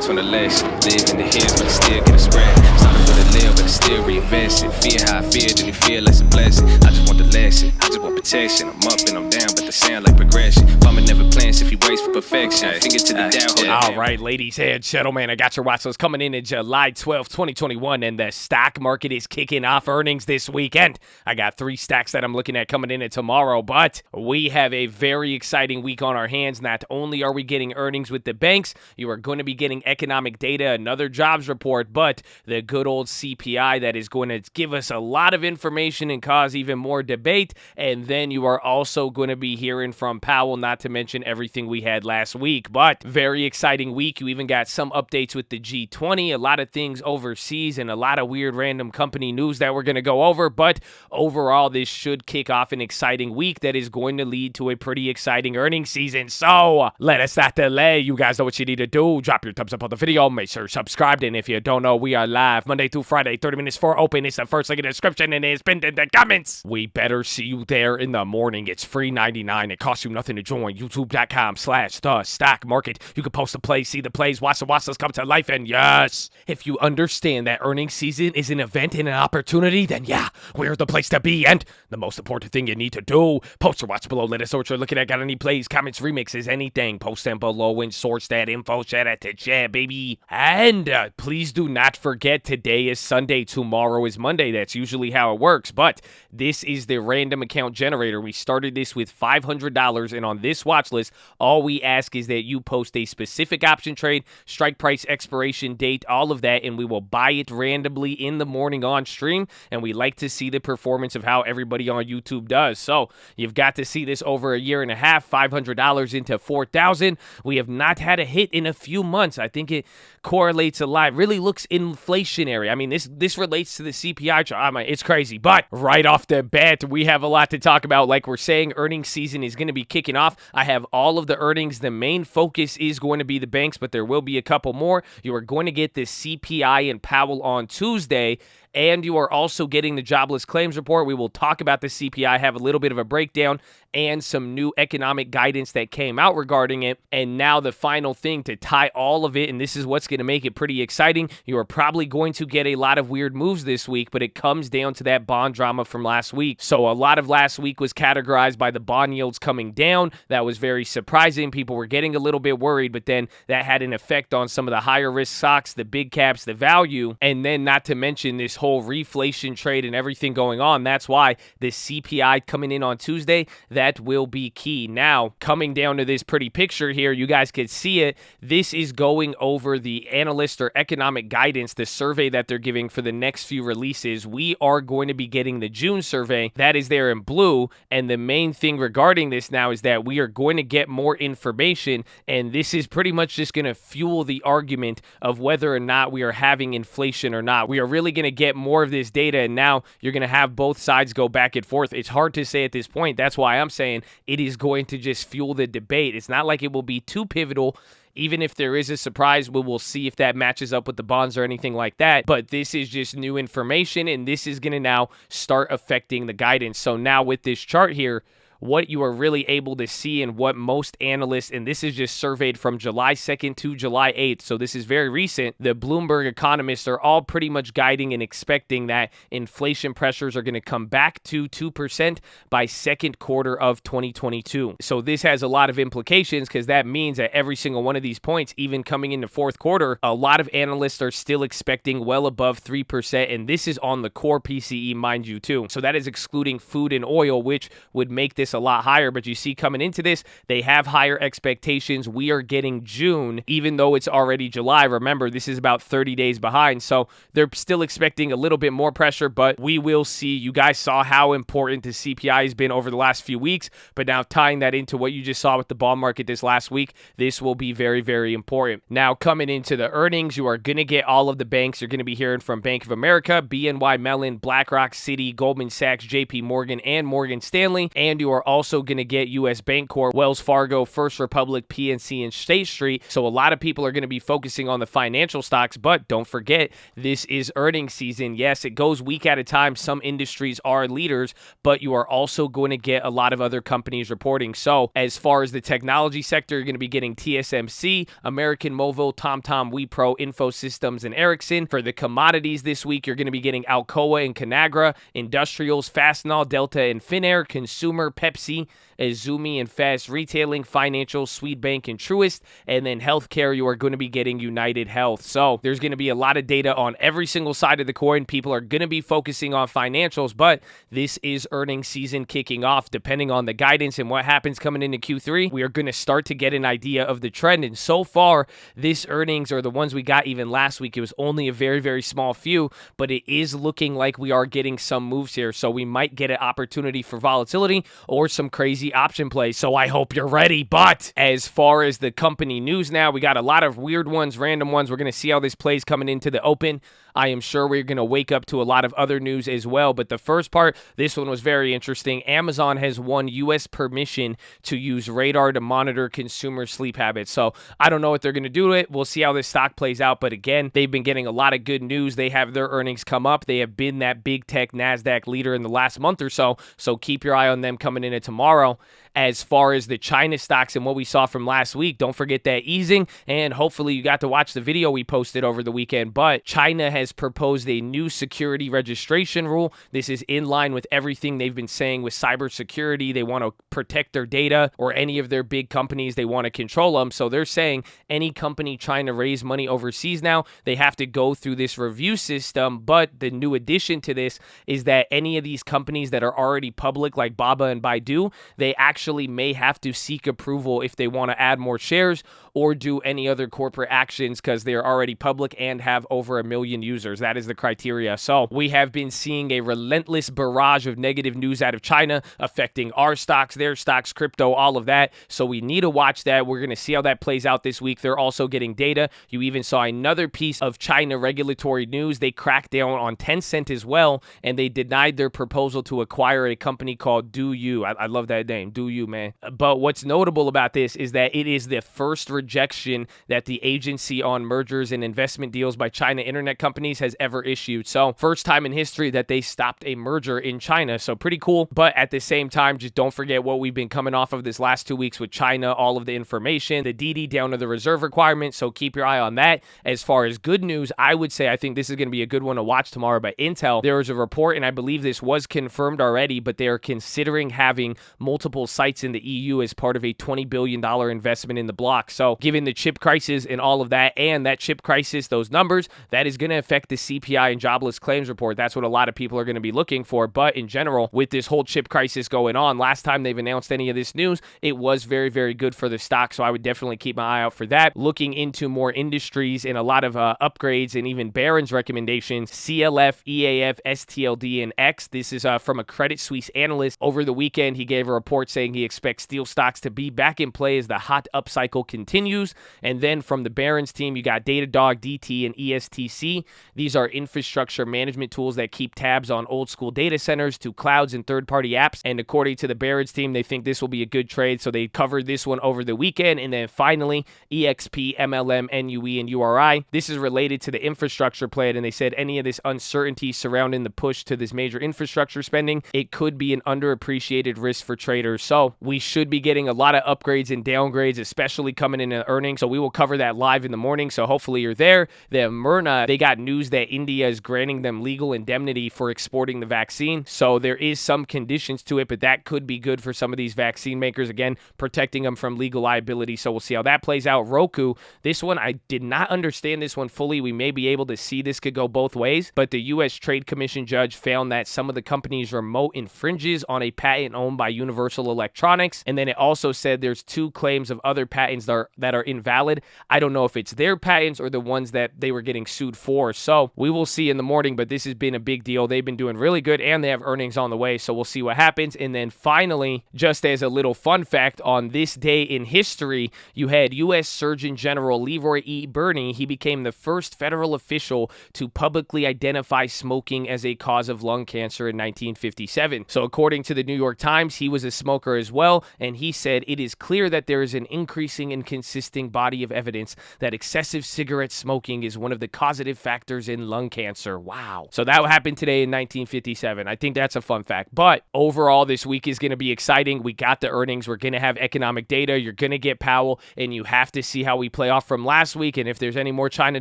Focus on the lesson. Live in the hills, but I still get a spread. Started with a live, but I still reinvest it. Fear how I feel, then you feel like a blessing. I just want the lesson, I just want protection. I'm up and I'm down, but they sound like progression. Farmer never plans if he waits for perfection. Finger to the down. All right, ladies and gentlemen, I got your Watchlist coming in July 12th, 2021, and the stock market is kicking off earnings this weekend. I got 3 stacks that I'm looking at coming in tomorrow, but we have a very exciting week on our hands. Not only are we getting earnings with the banks, you are going to be getting economic data, another jobs report, but the good old CPI that is going to give us a lot of information and cause even more debate. And then you are also going to be hearing from Powell, not to mention everything we had last week. But very exciting week. You even got some updates with the G20, a lot of things overseas, and a lot of weird random company news that we're going to go over. But overall, this should kick off an exciting week that is going to lead to a pretty exciting earnings season. So let us not delay. You guys know what you need to do. Drop your thumbs up on the video. Make sure you're subscribed. And if you don't know, we are live Monday through Friday, 30 minutes for open. It's the first link in the description, and it's pinned in the comments. We better see you there in the morning. It's free $99. It costs you nothing to join. YouTube.com/the-stock-market. You can post the plays, see the plays, watch the watchlist come to life. And yes, if you understand that earnings season is an event and an opportunity, then yeah, we're the place to be. And the most important thing you need to do, post your watch below. Let us know what you're looking at. Got any plays, comments, remixes, anything. Post them below and source that info. Chat at the chat, baby. And please do not forget, today is Sunday. Tomorrow is Monday. That's usually how it works. But this is the random account generator. We started this with $500. And on this watch list, all we ask is that you post a specific option trade, strike price, expiration date, all of that, and we will buy it randomly in the morning on stream. And we like to see the performance of how everybody on YouTube does. So you've got to see this over a year and a half, $500 into $4,000. We have not had a hit in a few months. I think it correlates a lot. It really looks inflationary. I mean, this relates to the CPI chart. I mean, it's crazy. But right off the bat, we have a lot to talk about. Like we're saying, earnings season is going to be kicking off. I have all of the earnings. The main focus is going to be the banks, but there will be a couple more. You are going to get the CPI and Powell on Tuesday, and you are also getting the jobless claims report. We will talk about the CPI, have a little bit of a breakdown, and some new economic guidance that came out regarding it. And now the final thing to tie all of it, and this is what's going to make it pretty exciting. You are probably going to get a lot of weird moves this week, but it comes down to that bond drama from last week. So a lot of last week was categorized by the bond yields coming down. That was very surprising. People were getting a little bit worried, but then that had an effect on some of the higher risk stocks, the big caps, the value, and then not to mention this whole reflation trade and everything going on. That's why the CPI coming in on Tuesday, that will be key. Now, coming down to this pretty picture here, you guys can see it. This is going over the analyst or economic guidance, the survey that they're giving for the next few releases. We are going to be getting the June survey. That is there in blue. And the main thing regarding this now is that we are going to get more information. And this is pretty much just going to fuel the argument of whether or not we are having inflation or not. We are really going to get more of this data. And now you're going to have both sides go back and forth. It's hard to say at this point. That's why I'm saying it is going to just fuel the debate. It's not like it will be too pivotal. Even if there is a surprise, we will see if that matches up with the bonds or anything like that. But this is just new information, and this is going to now start affecting the guidance. So now with this chart here, what you are really able to see and what most analysts, and this is just surveyed from July 2nd to July 8th, so this is very recent, the Bloomberg economists are all pretty much guiding and expecting that inflation pressures are going to come back to 2% by second quarter of 2022. So this has a lot of implications because that means that every single one of these points, even coming into fourth quarter, a lot of analysts are still expecting well above 3%, and this is on the core PCE, mind you, too. So that is excluding food and oil, which would make this a lot higher, but you see coming into this, they have higher expectations. We are getting June, even though it's already July. Remember, this is about 30 days behind, so they're still expecting a little bit more pressure, but we will see. You guys saw how important the CPI has been over the last few weeks, but now tying that into what you just saw with the bond market this last week, this will be very, very important. Now, coming into the earnings, you are going to get all of the banks. You're going to be hearing from Bank of America, BNY Mellon, BlackRock, Citi, Goldman Sachs, JP Morgan, and Morgan Stanley, and you are also going to get U.S. Bancorp, Wells Fargo, First Republic, PNC, and State Street. So a lot of people are going to be focusing on the financial stocks, but don't forget, this is earnings season. Yes, it goes week at a time. Some industries are leaders, but you are also going to get a lot of other companies reporting. So as far as the technology sector, you're going to be getting TSMC, American Mobile, TomTom, Wipro, Infosystems, and Ericsson. For the commodities this week, you're going to be getting Alcoa and Conagra, Industrials, Fastenal, Delta, and Finnair, Consumer, Pepsi, Izumi and Fast Retailing, Financial, Swedbank, and Truist, and then healthcare, you are going to be getting United Health. So there's going to be a lot of data on every single side of the coin. People are going to be focusing on financials, but this is earnings season kicking off. Depending on the guidance and what happens coming into Q3, we are going to start to get an idea of the trend. And so far, this earnings, or the ones we got even last week, it was only a very, very small few, but it is looking like we are getting some moves here. So we might get an opportunity for volatility or some crazy option plays. So I hope you're ready. But as far as the company news now, we got a lot of weird ones, random ones. We're going to see how this plays coming into the open. I am sure we're going to wake up to a lot of other news as well. But the first part, this one was very interesting. Amazon has won U.S. permission to use radar to monitor consumer sleep habits. So I don't know what they're going to do to it. We'll see how this stock plays out. But again, they've been getting a lot of good news. They have their earnings come up. They have been that big tech NASDAQ leader in the last month or so. So keep your eye on them coming into tomorrow. As far as the China stocks and what we saw from last week, don't forget that easing, and hopefully you got to watch the video we posted over the weekend. But China has proposed a new security registration rule. This is in line with everything they've been saying with cybersecurity. They want to protect their data, or any of their big companies, they want to control them. So they're saying any company trying to raise money overseas now, they have to go through this review system. But the new addition to this is that any of these companies that are already public, like Baba and Baidu, they actually may have to seek approval if they want to add more shares or do any other corporate actions, because they're already public and have over 1 million users. That is the criteria. So we have been seeing a relentless barrage of negative news out of China affecting our stocks, their stocks, crypto, all of that. So we need to watch that. We're going to see how that plays out this week. They're also getting data. You even saw another piece of China regulatory news. They cracked down on Tencent as well, and they denied their proposal to acquire a company called DouYu. I love that name, DouYu, man. But what's notable about this is that it is the first rejection that the Agency on Mergers and Investment Deals by China Internet Companies has ever issued. So first time in history that they stopped a merger in China. So pretty cool. But at the same time, just don't forget what we've been coming off of this last 2 weeks with China, all of the information, the DD down to the reserve requirement. So keep your eye on that. As far as good news, I would say I think this is going to be a good one to watch tomorrow by Intel. There was a report, and I believe this was confirmed already, but they are considering having multiple sites in the EU as part of a $20 billion investment in the block. So given the chip crisis and all of that, and that chip crisis, those numbers, that is going to affect the CPI and jobless claims report. That's what a lot of people are going to be looking for. But in general, with this whole chip crisis going on, last time they've announced any of this news, it was very, very good for the stock. So I would definitely keep my eye out for that. Looking into more industries and a lot of upgrades and even Barron's recommendations, CLF, EAF, STLD, and X. This is from a Credit Suisse analyst. Over the weekend, he gave a report saying he expects steel stocks to be back in play as the hot upcycle continues. And then from the Barron's team, you got Datadog, DT, and ESTC. These are infrastructure management tools that keep tabs on old school data centers to clouds and third-party apps. And according to the Barron's team, they think this will be a good trade. So they covered this one over the weekend. And then finally, EXP, MLM, NUE, and URI. This is related to the infrastructure plan. And they said any of this uncertainty surrounding the push to this major infrastructure spending, it could be an underappreciated risk for traders. So we should be getting a lot of upgrades and downgrades, especially coming into earnings. So we will cover that live in the morning. So hopefully you're there. The Myrna, they got news that India is granting them legal indemnity for exporting the vaccine. So there is some conditions to it, but that could be good for some of these vaccine makers. Again, protecting them from legal liability. So we'll see how that plays out. Roku, this one, I did not understand this one fully. We may be able to see this could go both ways, but the U.S. Trade Commission judge found that some of the company's remote infringes on a patent owned by Universal Electronics. And then it also said there's 2 claims of other patents that that are invalid. I don't know if it's their patents or the ones that they were getting sued for. So we will see in the morning, but this has been a big deal. They've been doing really good and they have earnings on the way. So we'll see what happens. And then finally, just as a little fun fact, on this day in history, you had U.S. Surgeon General Leroy E. Burney. He became the first federal official to publicly identify smoking as a cause of lung cancer in 1957. So according to the New York Times, he was a smoker as well. And he said, it is clear that there is an increasing and consistent body of evidence that excessive cigarette smoking is one of the causative factors in lung cancer. Wow. So that happened today in 1957. I think that's a fun fact. But overall, this week is going to be exciting. We got the earnings. We're going to have economic data. You're going to get Powell, and you have to see how we play off from last week. And if there's any more China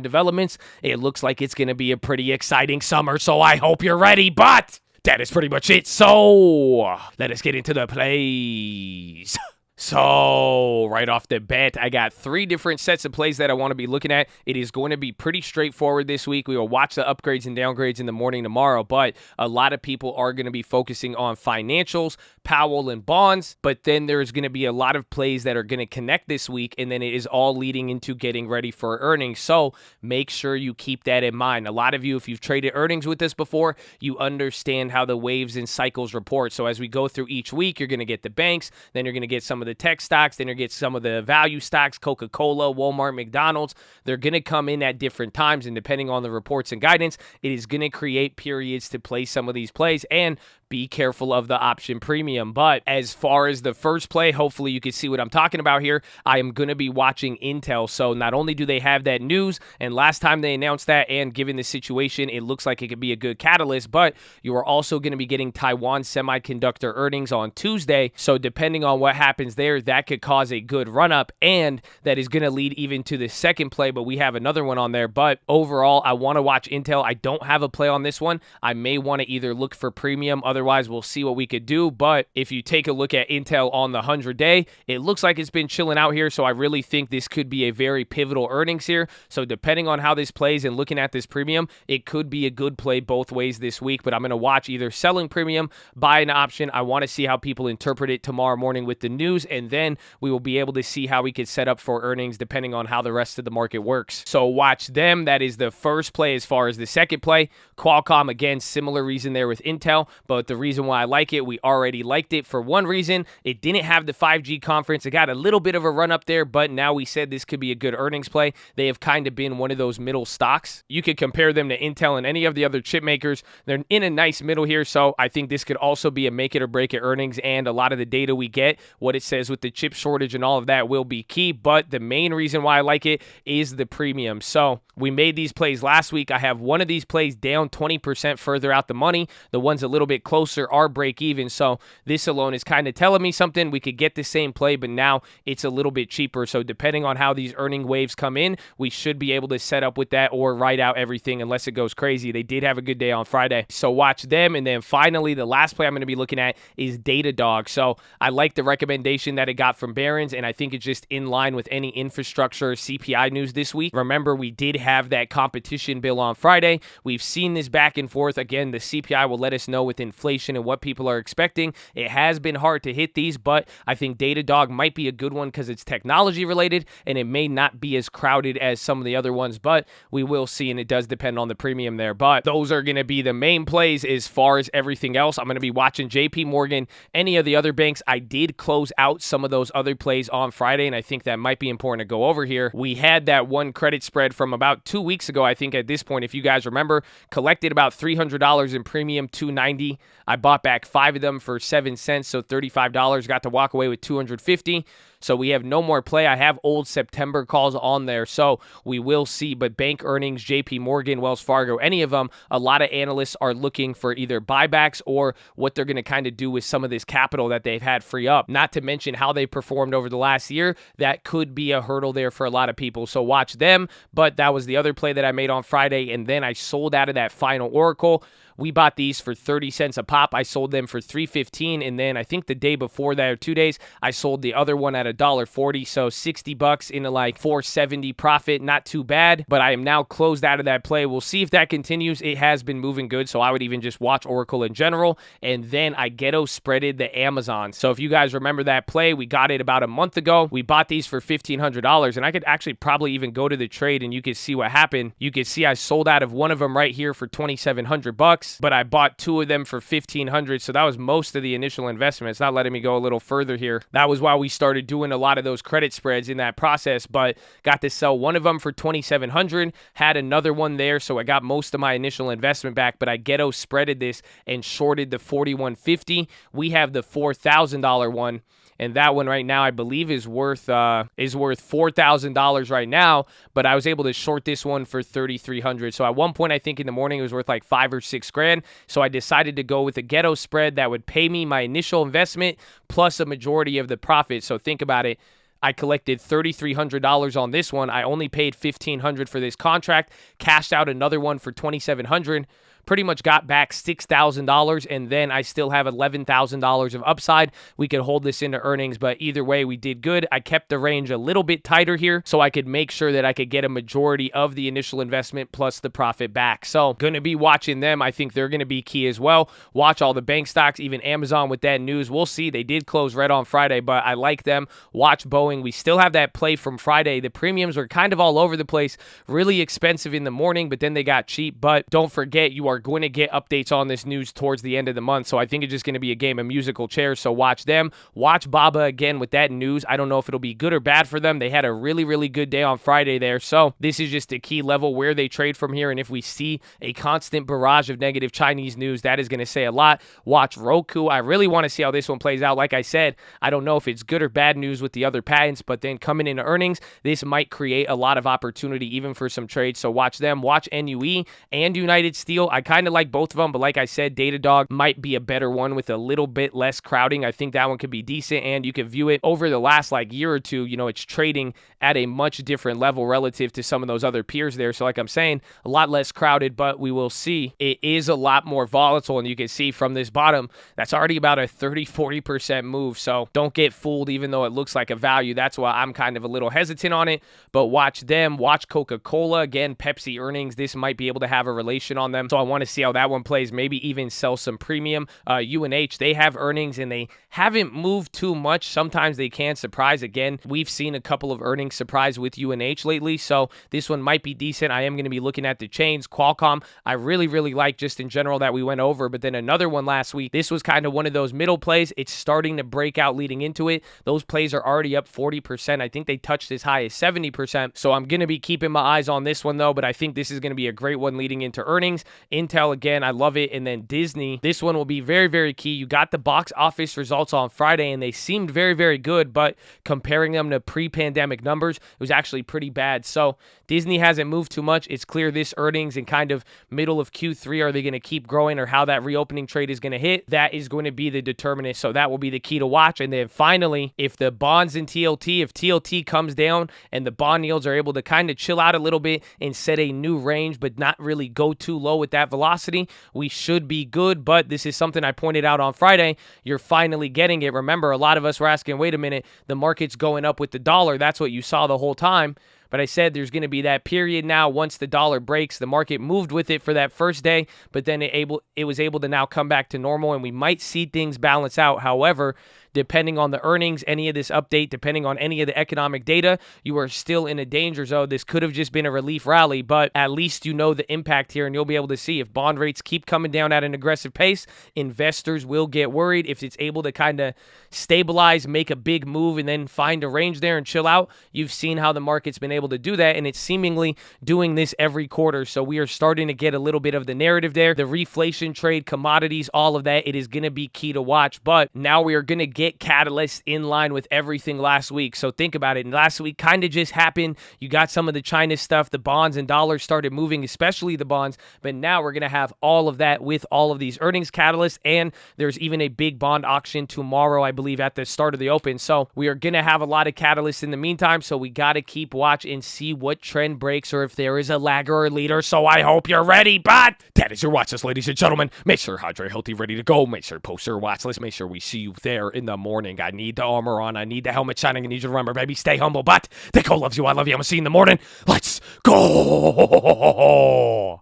developments, it looks like it's going to be a pretty exciting summer. So I hope you're ready. But that is pretty much it. So let us get into the plays. So, right off the bat, I got 3 different sets of plays that I want to be looking at. It is going to be pretty straightforward this week. We will watch the upgrades and downgrades in the morning tomorrow, but a lot of people are going to be focusing on financials, Powell, and bonds, but then there's going to be a lot of plays that are going to connect this week, and then it is all leading into getting ready for earnings. So, make sure you keep that in mind. A lot of you, if you've traded earnings with us before, you understand how the waves and cycles report. So, as we go through each week, you're going to get the banks, then you're going to get some of the tech stocks, then you get some of the value stocks, Coca-Cola, Walmart, McDonald's. They're going to come in at different times, and depending on the reports and guidance, it is going to create periods to play some of these plays, and be careful of the option premium. But as far as the first play, hopefully you can see what I'm talking about here. I am going to be watching Intel. So not only do they have that news, and last time they announced that, and given the situation, it looks like it could be a good catalyst, but you are also going to be getting Taiwan Semiconductor earnings on Tuesday. So depending on what happens there, that could cause a good run up, and that is going to lead even to the second play, but we have another one on there. But overall, I want to watch Intel. I don't have a play on this one. I may want to either look for premium, otherwise we'll see what we could do. But if you take a look at Intel on the 100-day, it looks like it's been chilling out here, so I really think this could be a very pivotal earnings here. So depending on how this plays and looking at this premium, it could be a good play both ways this week, but I'm going to watch either selling premium, buy an option. I want to see how people interpret it tomorrow morning with the news, and then we will be able to see how we could set up for earnings depending on how the rest of the market works. So watch them. That is the first play. As far as the second play, Qualcomm, again, similar reason there with Intel, but the reason why I like it, we already liked it for one reason. It didn't have the 5G conference. It got a little bit of a run up there, but now we said this could be a good earnings play. They have kind of been one of those middle stocks. You could compare them to Intel and any of the other chip makers. They're in a nice middle here, so I think this could also be a make it or break it earnings, and a lot of the data we get, what it says with the chip shortage and all of that will be key, but the main reason why I like it is the premium. So we made these plays last week. I have one of these plays down 20% further out the money. The ones a little bit closer are break even, so this alone is kind of telling me something. We could get the same play, but now it's a little bit cheaper. So depending on how these earning waves come in, we should be able to set up with that or write out everything unless it goes crazy. They did have a good day on Friday, so watch them. And then finally, the last play I'm going to be looking at is Datadog. So I like the recommendation that it got from Barron's, and I think it's just in line with any infrastructure CPI news this week. Remember, we did have that competition bill on Friday. We've seen this back and forth. Again, the CPI will let us know with inflation and what people are expecting. It has been hard to hit these, but I think Datadog might be a good one because it's technology related, and it may not be as crowded as some of the other ones, but we will see, and it does depend on the premium there. But those are going to be the main plays. As far as everything else, I'm going to be watching JP Morgan, any of the other banks. I did close out some of those other plays on Friday, and I think that might be important to go over here. We had that one credit spread from about 2 weeks ago. I think at this point, if you guys remember, collected about $300 in premium, $290. I bought back 5 of them for 7 cents, so $35. Got to walk away with $250. So we have no more play. I have old September calls on there, so we will see. But bank earnings, JP Morgan, Wells Fargo, any of them, a lot of analysts are looking for either buybacks or what they're going to kind of do with some of this capital that they've had free up. Not to mention how they performed over the last year. That could be a hurdle there for a lot of people, so watch them. But that was the other play that I made on Friday, and then I sold out of that final Oracle. We bought these for 30 cents a pop. I sold them for $3.15, and then I think the day before that, or 2 days, I sold the other one at $1.40, so $60 into like $4.70 profit. Not too bad, but I am now closed out of that play. We'll see if that continues. It has been moving good, so I would even just watch Oracle in general, and then I ghetto spreaded the Amazon. So if you guys remember that play, we got it about a month ago. We bought these for $1,500, and I could actually probably even go to the trade and you could see what happened. You could see I sold out of one of them right here for $2,700, but I bought two of them for $1,500, so that was most of the initial investment. It's not letting me go a little further here. That was why we started doing a lot of those credit spreads in that process, but got to sell one of them for $2,700, had another one there, so I got most of my initial investment back, but I ghetto spreaded this and shorted the 4150. We have the $4,000 one, and that one right now I believe is worth $4,000 right now, but I was able to short this one for $3,300. So at one point I think in the morning it was worth like $5 or $6 grand. So I decided to go with a ghetto spread that would pay me my initial investment plus a majority of the profit. So think about it. I collected $3,300 on this one. I only paid $1,500 for this contract, cashed out another one for $2,700. Pretty much got back $6,000, and then I still have $11,000 of upside. We could hold this into earnings, but either way, we did good. I kept the range a little bit tighter here so I could make sure that I could get a majority of the initial investment plus the profit back. So going to be watching them. I think they're going to be key as well. Watch all the bank stocks, even Amazon with that news. We'll see. They did close red on Friday, but I like them. Watch Boeing. We still have that play from Friday. The premiums were kind of all over the place, really expensive in the morning, but then they got cheap. But don't forget, you are going to get updates on this news towards the end of the month, so I think it's just going to be a game of musical chairs, so watch them. Watch Baba again with that news. I don't know if it'll be good or bad for them. They had a really, really good day on Friday there, so this is just a key level where they trade from here, and if we see a constant barrage of negative Chinese news, that is going to say a lot. Watch Roku. I really want to see how this one plays out. Like I said, I don't know if it's good or bad news with the other patents, but then coming into earnings, this might create a lot of opportunity even for some trades, so watch them. Watch NUE and United Steel. I kind of like both of them, but like I said, Datadog might be a better one with a little bit less crowding. I think that one could be decent, and you can view it over the last like year or two. You know, it's trading at a much different level relative to some of those other peers there. So like I'm saying, a lot less crowded, but we will see. It is a lot more volatile, and you can see from this bottom, that's already about a 30-40% move. So don't get fooled, even though it looks like a value. That's why I'm kind of a little hesitant on it, but watch them. Watch Coca-Cola. Again, Pepsi earnings. This might be able to have a relation on them. So I want to see how that one plays, maybe even sell some premium. UNH, they have earnings and they haven't moved too much. Sometimes they can surprise. Again, we've seen a couple of earnings surprise with UNH lately, so this one might be decent. I am going to be looking at the chains. Qualcomm, I really, really like just in general that we went over, but then another one last week. This was kind of one of those middle plays. It's starting to break out leading into it. Those plays are already up 40%. I think they touched as high as 70%, so I'm going to be keeping my eyes on this one though, but I think this is going to be a great one leading into earnings. Intel, again, I love it. And then Disney, this one will be very, very key. You got the box office results on Friday, and they seemed very, very good, but comparing them to pre-pandemic numbers, it was actually pretty bad. So Disney hasn't moved too much. It's clear this earnings in kind of middle of Q3, are they going to keep growing, or how that reopening trade is going to hit? That is going to be the determinant. So that will be the key to watch. And then finally, if the bonds in TLT, if TLT comes down and the bond yields are able to kind of chill out a little bit and set a new range, but not really go too low with that velocity, we should be good. But this is something I pointed out on Friday. You're finally getting it. Remember, a lot of us were asking, wait a minute, the market's going up with the dollar. That's what you saw the whole time. But I said there's going to be that period now. Once the dollar breaks, the market moved with it for that first day, but then it was able to now come back to normal, and we might see things balance out. However, depending on the earnings, any of this update, depending on any of the economic data, you are still in a danger zone. This could have just been a relief rally, but at least you know the impact here, and you'll be able to see if bond rates keep coming down at an aggressive pace, investors will get worried. If it's able to kind of stabilize, make a big move, and then find a range there and chill out, you've seen how the market's been able to do that, and it's seemingly doing this every quarter. So we are starting to get a little bit of the narrative there. The reflation trade, commodities, all of that, it is going to be key to watch. But now we are going to get catalysts in line with everything last week. So think about it. Last week kind of just happened. You got some of the China stuff. The bonds and dollars started moving, especially the bonds. But now we're going to have all of that with all of these earnings catalysts. And there's even a big bond auction tomorrow, I believe, at the start of the open. So we are going to have a lot of catalysts in the meantime. So we got to keep watch and see what trend breaks, or if there is a lagger or leader. So I hope you're ready. But that is your watch list, ladies and gentlemen. Make sure hydrate, healthy, ready to go. Make sure post your watch list. Make sure we see you there in the the morning. I need the armor on. I need the helmet shining. I need you to remember, baby, stay humble. But Nicole loves you. I love you. I'm gonna see you in the morning. Let's go.